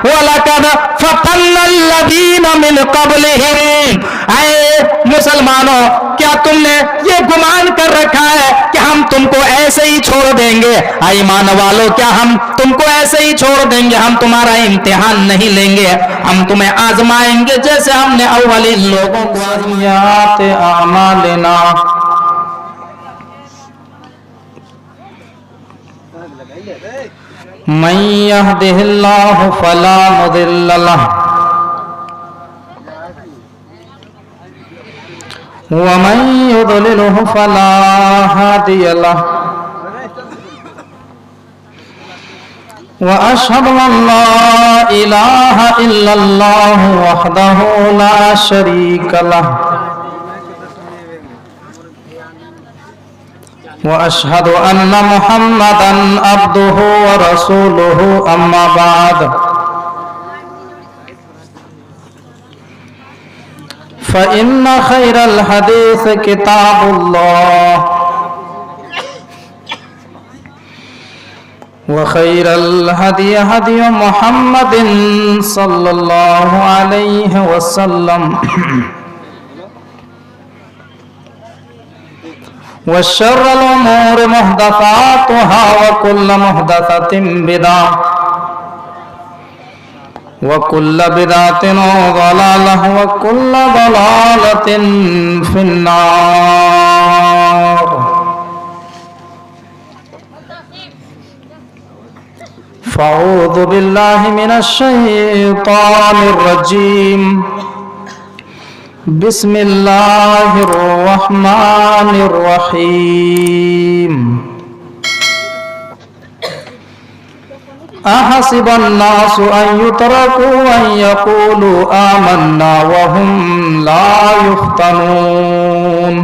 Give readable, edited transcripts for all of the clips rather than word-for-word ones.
वलकद फतन्नल्लज़ीना मिन क़ब्लिहिम, ऐ मुसलमानों क्या तुमने ये गुमान कर रखा है कि हम तुमको ऐसे ही छोड़ देंगे? ऐ ईमान वालों क्या हम तुमको ऐसे ही छोड़ देंगे? हम तुम्हारा इम्तिहान नहीं लेंगे, हम तुम्हें आजमाएंगे जैसे हमने अव्वलीन लोगों को सय्यात आमालिना, मन यहदिहिल्लाहु फला मुदिल्ल लहु व मन युद्लिलहु फला हादिय लहु व अशहदु अल्ला इलाहा इल्लल्लाहु वहदहु ला शरीका लहु व अशहदु अन्न मुहम्मदन अब्दुहु व रसूलुहु, अम्मा बाद, फ़इन्न खैरल हदीस किताबुल्लाह व खैरल हदी हदी मुहम्मदिन सल्लल्लाहु अलैहि वसल्लम व शर्रल उमूरि मुहदसातुहा व कुल्लु मुहदसतिन बिदअह व कुल्लु बिदअतिन ज़लालह व कुल्लु ज़लालतिन फिन्नार। फ़अऊज़ु बिल्लाहि मिनश शैतानिर रजीम, बिस्मिल्लाहिर रहमानिर रहीम। अहसिबन नासु अन युतरकू अन यक़ूलू आमन्ना व हुम ला युफ्तनून,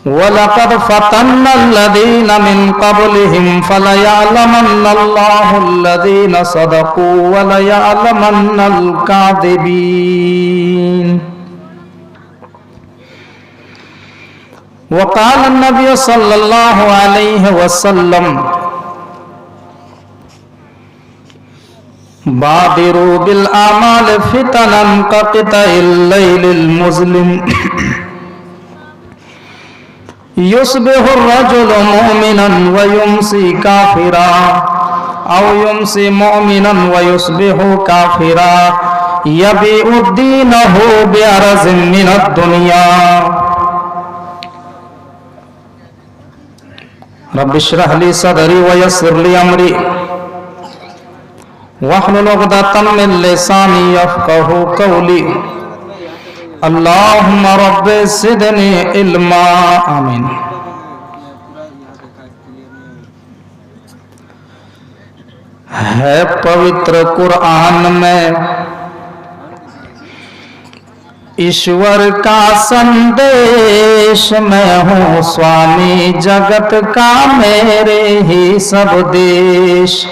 वलक़द फ़तन्नल्लज़ीना मिन क़ब्लिहिम फ़लयअलमन्नल्लाहुल्लज़ीना सदक़ू वलयअलमन्नल काज़िबीन। वक़ाल नबी सल्लल्लाहु अलैहि वसल्लम, बादिरू बिल आमाल फितनन कक़ितइल लैलिल मुज़लिम, युस्बिहु रजुलु मुमिनन व युमसी काफिरा औ युमसी मुमिनन व युस्बिहु काफिरा, यबीउ दीनहु बिअरज़िन मिनद दुनिया। रब्बि इश्रह ली सदरी व यस्सिर ली अमरी वहलुल उक़दतम मिन लिसानी यफ़क़हू क़ौली। अल्लाहुम्मा रब्बि ज़िदनी इल्मा, आमीन। है पवित्र कुरान में ईश्वर का संदेश, मैं हूँ स्वामी जगत का मेरे ही सब देश।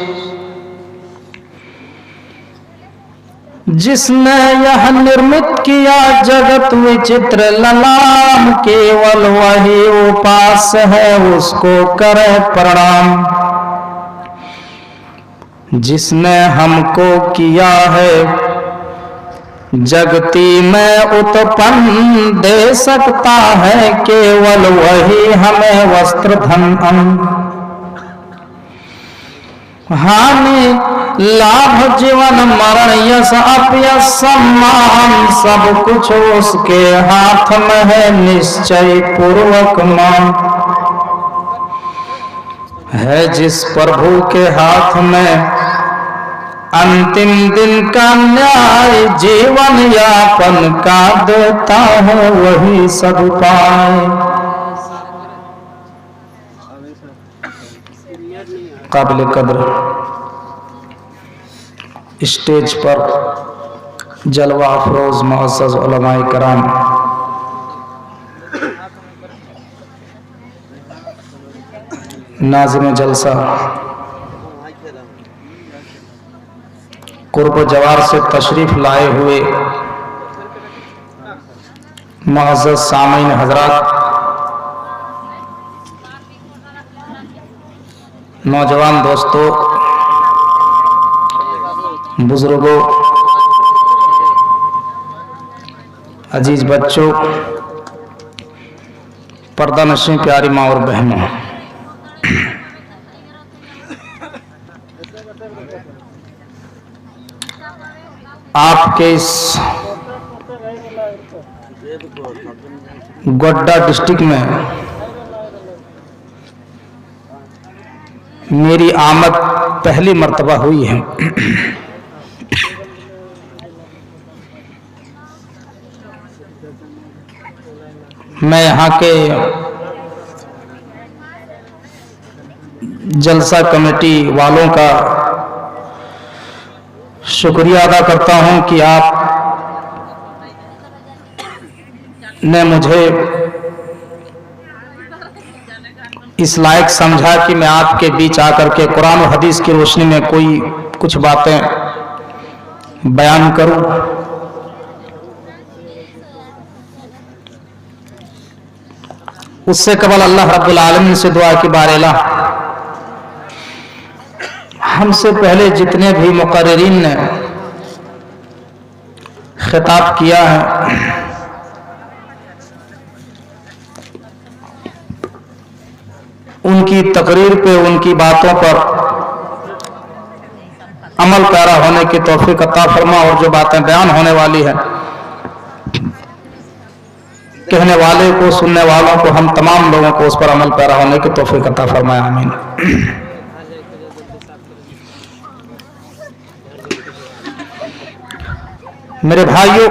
जिसने यह निर्मित किया जगत विचित्र ललाम, केवल वही उपास्य है उसको करे प्रणाम। जिसने हमको किया है जगती में उत्पन्न, दे सकता है केवल वही हमें वस्त्र धन अन्न। हानि लाभ जीवन मरण यश अपयश सम्मान, सब कुछ उसके हाथ में है निश्चय पूर्वक मान। है जिस प्रभु के हाथ में अंतिम दिन का न्याय, जीवन यापन का देता है वही सब पाए। काबिल कद्र स्टेज पर जलवा अफरोज मुअज़्ज़ज़ उलमाए कराम, नाज़िम जलसा, कुर्ब जवार से तशरीफ लाए हुए मुअज़्ज़ज़ सामीन हज़रात, नौजवान दोस्तों, बुजुर्गों, अजीज बच्चों, पर्दा नशीं प्यारी माँ और बहनों, आपके इस गोड्डा डिस्ट्रिक्ट में मेरी आमद पहली मर्तबा हुई है। मैं यहाँ के जलसा कमेटी वालों का शुक्रिया अदा करता हूँ कि आप ने मुझे इस लायक समझा कि मैं आपके बीच आकर के कुरान और हदीस की रोशनी में कोई कुछ बातें बयान करूं। उससे कबल अल्लाह रब्बुल आलमीन से दुआ की बारेला हमसे पहले जितने भी मुकर्रिरीन ने खिताब किया है, उनकी तकरीर पे, उनकी बातों पर अमल पैरा होने की तौफीक अता फरमा, और जो बातें बयान होने वाली है, कहने वाले को, सुनने वालों को, हम तमाम लोगों को उस पर अमल पैरा होने की तौफीक अता फरमाए, आमीन। मेरे भाइयों,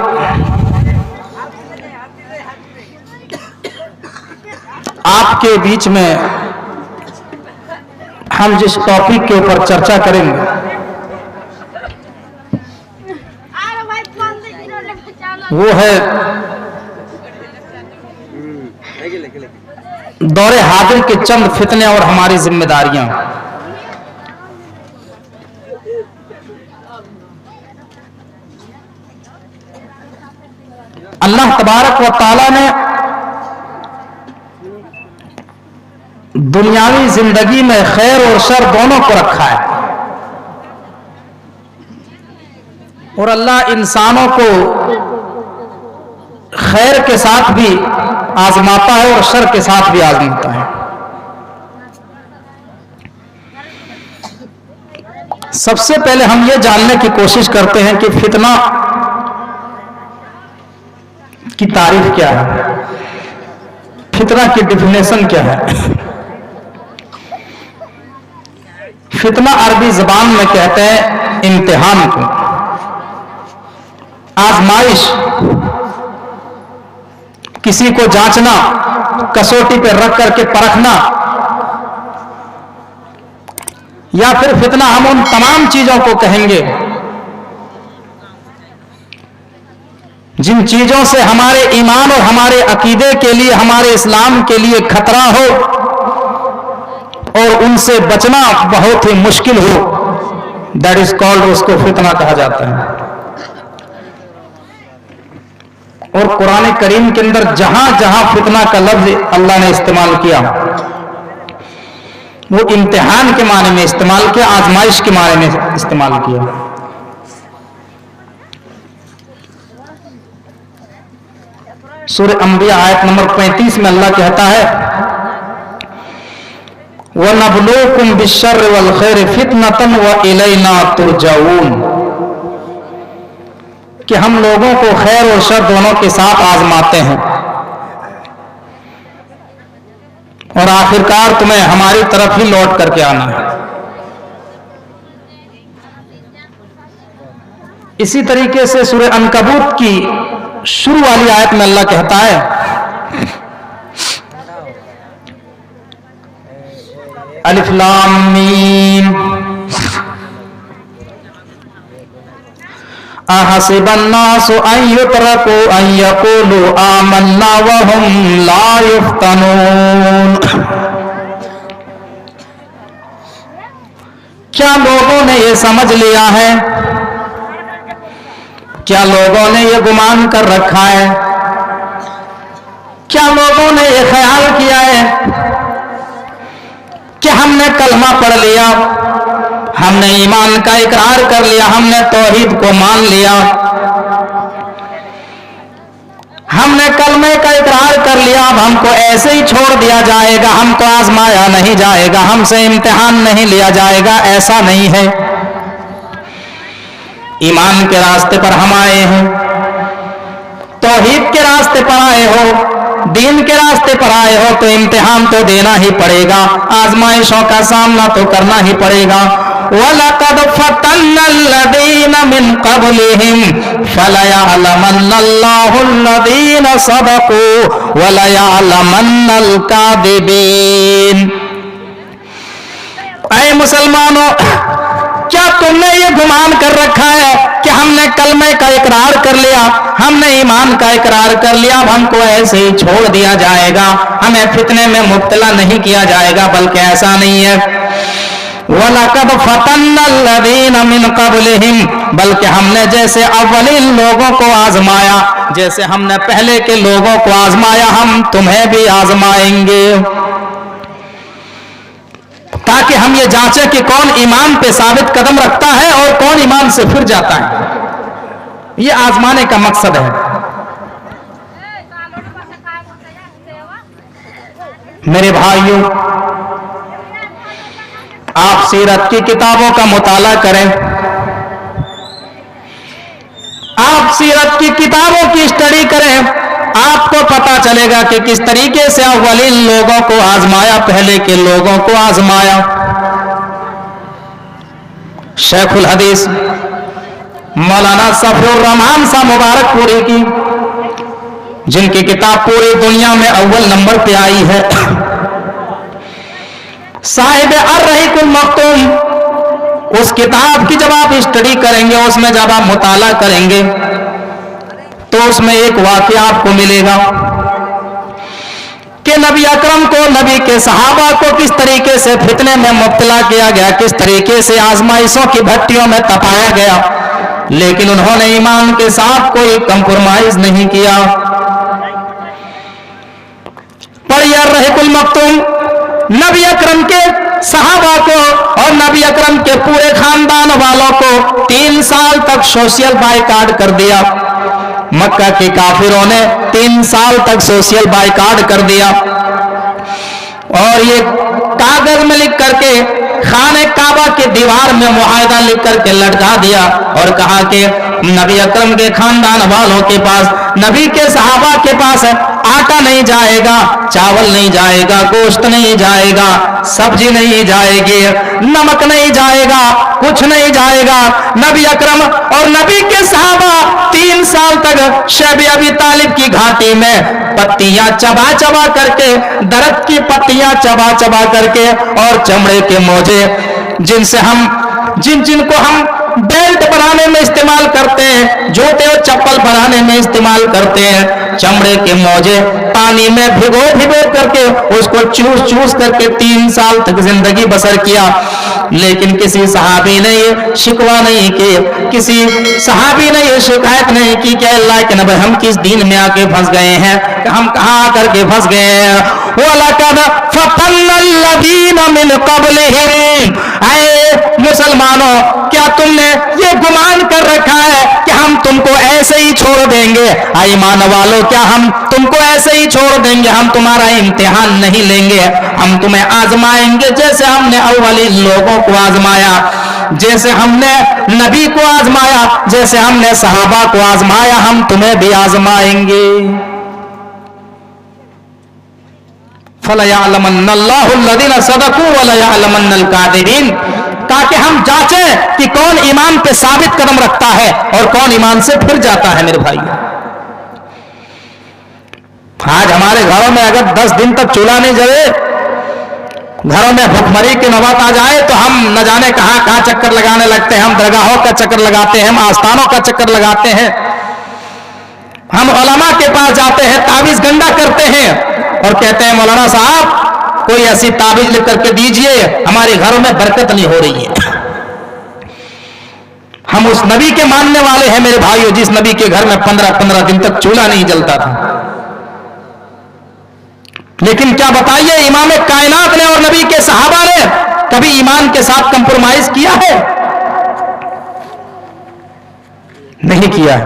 आपके बीच में हम जिस टॉपिक के ऊपर चर्चा करेंगे वो है दौरे हाजिर के चंद फितने और हमारी जिम्मेदारियां। अल्लाह तबारक व तआला ने दुनियावी जिंदगी में खैर और शर दोनों को रखा है, और अल्लाह इंसानों को खैर के साथ भी आजमाता है और शर के साथ भी आजमाता है। सबसे पहले हम ये जानने की कोशिश करते हैं कि फितना की तारीफ क्या है, फितना की डिफिनेशन क्या है। फितना अरबी जबान में कहते हैं इम्तिहान को, आजमाइश, किसी को जांचना, कसौटी पर रख करके परखना, या फिर फितना हम उन तमाम चीजों को कहेंगे जिन चीजों से हमारे ईमान और हमारे अकीदे के लिए, हमारे इस्लाम के लिए खतरा हो और उनसे बचना बहुत ही मुश्किल हो। दैट इज कॉल्ड, उसको फितना कहा जाता है। और कुरान करीम के अंदर जहां जहां फितना का लफ्ज अल्लाह ने इस्तेमाल किया वो इम्तिहान के माने में इस्तेमाल किया, आजमाइश के माने में इस्तेमाल किया। सूरह अंबिया आयत नंबर 35 में अल्लाह कहता है वनब्लूकुम बिश्शर्रि वल खैरि फितनतन व इलैना तुरजाऊन, कि हम लोगों को खैर और शर दोनों के साथ आजमाते हैं और आखिरकार तुम्हें हमारी तरफ ही लौट करके आना है। इसी तरीके से सूरह अनकबूत की शुरू वाली आयत में अल्लाह कहता है अलिफ लाम मीम अहसिबन नासु अन युतरकू अन यक़ूलू आमन्ना व हुम ला युफ्तनून। क्या लोगों ने ये समझ लिया है, क्या लोगों ने ये गुमान कर रखा है, क्या लोगों ने ये ख्याल किया है कि हमने कलमा पढ़ लिया, हमने ईमान का इकरार कर लिया, हमने तौहीद को मान लिया, हमने कलमे का इकरार कर लिया, अब हमको ऐसे ही छोड़ दिया जाएगा, हमको आजमाया नहीं जाएगा, हमसे इम्तिहान नहीं लिया जाएगा, ऐसा नहीं है। ईमान के रास्ते पर हम आए हैं, तौहीद के रास्ते पर आए हो, दीन के रास्ते पर आए हो तो इम्तिहान तो देना ही पड़ेगा, आजमाइशों का सामना तो करना ही पड़ेगा। वलक़द फ़तन्नल्लज़ीना मिन क़ब्लिहिम फ़लयअलमन्नल्लाहुल्लज़ीना सदक़ू वलयअलमन्नल काज़िबीन। ऐ मुसलमानों, क्या तुमने ये गुमान कर रखा है कि हमने कलमे का इकरार कर लिया, हमने ईमान का इकरार कर लिया, अब हमको ऐसे ही छोड़ दिया जाएगा, हमें फितने में मुब्तला नहीं किया जाएगा? बल्कि ऐसा नहीं है। वलक़द फ़तन्नल्लज़ीना मिन क़ब्लिहिम, बल्कि हमने जैसे अव्वलीन लोगों को आजमाया, जैसे हमने पहले के लोगों को आजमाया, हम तुम्हें भी आजमाएंगे, ताकि हम ये जांचें कि कौन ईमान पे साबित कदम रखता है और कौन ईमान से फिर जाता है। ये आजमाने का मकसद है। मेरे भाइयों, आप सीरत की किताबों का मुताला करें, आप सीरत की किताबों की स्टडी करें, आपको पता चलेगा कि किस तरीके से अव्वलीन लोगों को आजमाया, पहले के लोगों को आजमाया। शेखुल हदीस मौलाना सफरुर रहमान साहब मुबारकपुरी की, जिनकी किताब पूरी दुनिया में अव्वल नंबर पे आई है, साहिब अर्रहीकुल मख्तूम, उस किताब की जब आप स्टडी करेंगे, उसमें जब आप मुताला करेंगे तो उसमें एक वाकया आपको मिलेगा कि नबी अकरम को, नबी के सहाबा को किस तरीके से फितने में मुब्तला किया गया, किस तरीके से आजमाइशों की भट्टियों में तपाया गया, लेकिन उन्होंने ईमान के साथ कोई कंप्रोमाइज नहीं किया। पढ़िए अर्रहीकुल मख्तूम, नबी अकरम के सहाबा को और नबी अकरम के पूरे खानदान वालों को 3 साल तक सोशल बायकॉट कर दिया। मक्का के काफिरों ने 3 साल तक सोशल बायकॉट कर दिया और ये कागज में लिख करके खाने काबा के दीवार में मुआहदा लिख करके लटका दिया और कहा कि नबी अकरम के खानदान वालों के पास, नबी के सहाबा के पास आटा नहीं जाएगा, चावल नहीं जाएगा, गोश्त नहीं जाएगा, सब्जी नहीं जाएगी, नमक नहीं जाएगा, कुछ नहीं जाएगा। नबी अकरम और नबी के सहाबा 3 साल तक शैब अबी तालिब की घाटी में पत्तियां चबा चबा करके, दरख्त की पत्तियां चबा चबा करके और चमड़े के मोजे, जिनसे हम जिनको हम बेल्ट बनाने में इस्तेमाल करते हैं, जूते और चप्पल बनाने में इस्तेमाल करते हैं, चमड़े के मोजे पानी में भिगो भिगो करके उसको चूस चूस करके 3 साल तक जिंदगी बसर किया। लेकिन किसी सहाबी ने ये शिकवा नहीं की, किसी सहाबी ने ये शिकायत नहीं की कि अल्लाह के नबी हम किस दीन में आके फंस गए हैं, हम कहां आकर के फंस गए हैं। वलक़द फ़तन्नल्लज़ीना मिन क़ब्लिहिम, ऐ मुसलमानों, क्या तुमने ये गुमान कर रखा है कि हम तुमको ऐसे ही छोड़ देंगे? ईमान वालों, क्या हम तुमको ऐसे ही छोड़ देंगे? हम तुम्हारा इम्तिहान नहीं लेंगे, हम तुम्हें आजमाएंगे जैसे हमने अव्वलीन लोगों को आजमाया, जैसे हमने नबी को आजमाया, जैसे हमने सहाबा को आजमाया, हम तुम्हें भी आजमाएंगे। फलयअलमन्नल्लाहुल्लज़ीना सदक़ू वलयअलमन्नल काज़िबीन, ताकि हम जांचें कि कौन ईमान पे साबित कदम रखता है और कौन ईमान से फिर जाता है। मेरे भाई, आज हमारे घरों में अगर 10 दिन तक चूल्हा नहीं जले, घरों में भुखमरी की नौबत आ जाए तो हम न जाने कहां कहां चक्कर लगाने लगते हैं। हम दरगाहों का चक्कर लगाते हैं, हम आस्थानों का चक्कर लगाते हैं, हम उलमा के पास जाते हैं, ताबीज गंडा करते हैं और कहते हैं मौलाना साहब कोई ऐसी ताबीज लिख करके दीजिए, हमारे घरों में बरकत नहीं हो रही है। हम उस नबी के मानने वाले हैं मेरे भाइयों, जिस नबी के घर में 15-15 दिन तक चूल्हा नहीं जलता था। लेकिन क्या बताइए, इमाम कायनात ने और नबी के सहाबा ने कभी ईमान के साथ कंप्रोमाइज किया है? नहीं किया है।